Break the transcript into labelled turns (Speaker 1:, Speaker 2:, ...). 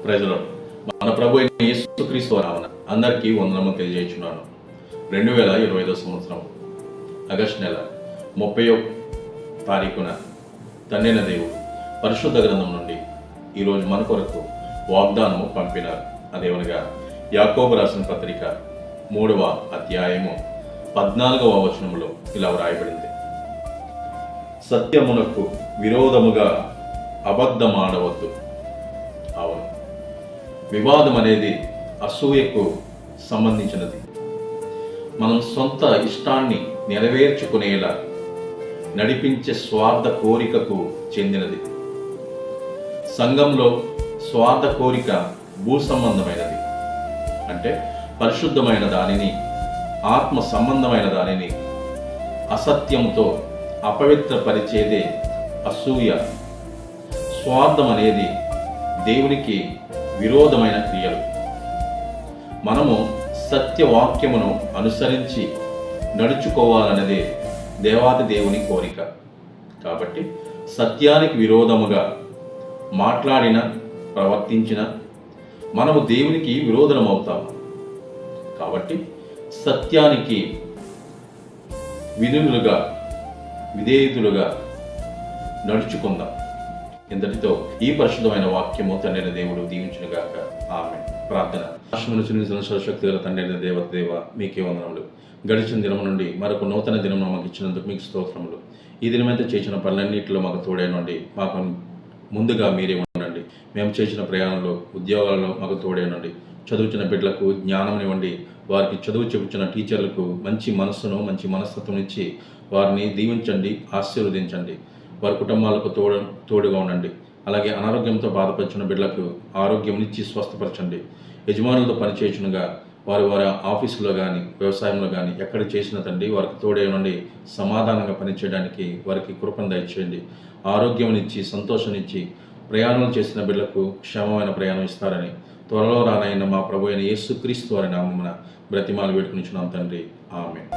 Speaker 1: ప్రజలు మన ప్రభు అయిన యేసుక్రీస్తు నామమున అందరికీ వందనము తెలియజేస్తున్నాను. 2025 సంవత్సరం ఆగస్టు నెల 30వ తారీఖున తండ్రైన దేవుడు పరిశుద్ధ గ్రంథం నుండి ఈరోజు మన కొరకు వాగ్దానము పంపినారు. అదేమనగా యాకోబు రాసిన పత్రిక 3వ అధ్యాయము 14వ వచనములో ఇలా వ్రాయబడింది: సత్యమునకు విరోధముగా అబద్ధమాడవద్దు. అవును, వివాదం అనేది అసూయకు సంబంధించినది. మనం సొంత ఇష్టాన్ని నెరవేర్చుకునేలా నడిపించే స్వార్థ కోరికకు చెందినది. సంఘంలో స్వార్థ కోరిక భూ సంబంధమైనది. అంటే పరిశుద్ధమైన దానిని, ఆత్మ సంబంధమైన దానిని అసత్యంతో అపవిత్రపరిచేదే అసూయ. స్వార్థం అనేది దేవునికి విరోధమైన క్రియలు. మనము సత్యవాక్యమును అనుసరించి నడుచుకోవాలన్నదే దేవాది దేవుని కోరిక. కాబట్టి సత్యానికి విరోధముగా మాట్లాడిన, ప్రవర్తించిన మనము దేవునికి విరోధమవుతాము. కాబట్టి సత్యానికి విధేయులుగా నడుచుకుందాం. ఇంతటితో ఈ పరిశుద్ధమైన వాక్యము తండ్రైన దేవుడు దీవించునుగాక. ఆమేన్. ప్రార్థన. సర్వశక్తి గల తండ్రైన దేవ మీకే వందనములు. గడిచిన దినము నుండి మరొక నూతన దినము మాకు ఇచ్చినందుకు మీకు స్తోత్రములు. ఈ దినమైతే చేసిన పనులన్నింటిలో మాకు తోడైనండి. మాకు ముందుగా మీరే ఉండండి. మేము చేసిన ప్రయాణంలో, ఉద్యోగాలలో మాకు తోడైనండి. చదువుతున్న బిడ్డలకు జ్ఞానమునివ్వండి. వారికి చదువు చెబుతున్న టీచర్లకు మంచి మనస్సును, మంచి మనస్తత్వం ఇచ్చి వారిని దీవించండి, ఆశీర్వదించండి. వారి కుటుంబాలకు తోడుగా ఉండండి. అలాగే అనారోగ్యంతో బాధపరిచిన బిడ్డలకు ఆరోగ్యంనిచ్చి స్వస్థపరచండి. యజమానులతో పనిచేయుచునుగా వారి ఆఫీసులో కానీ, వ్యవసాయంలో కానీ ఎక్కడ చేసిన తండ్రి వారికి తోడే ఉండి సమాధానంగా పనిచేయడానికి వారికి కృపను దయచేయండి. ఆరోగ్యంనిచ్చి, సంతోషాన్నిచ్చి ప్రయాణం చేసిన బిడ్డలకు క్షేమమైన ప్రయాణం ఇస్తారని త్వరలో రానైన మా ప్రభు అయిన యేసుక్రీస్తు వారి నామమున బ్రతిమాలు వేడుకొనిచున్నాం తండ్రి. ఆమేన్.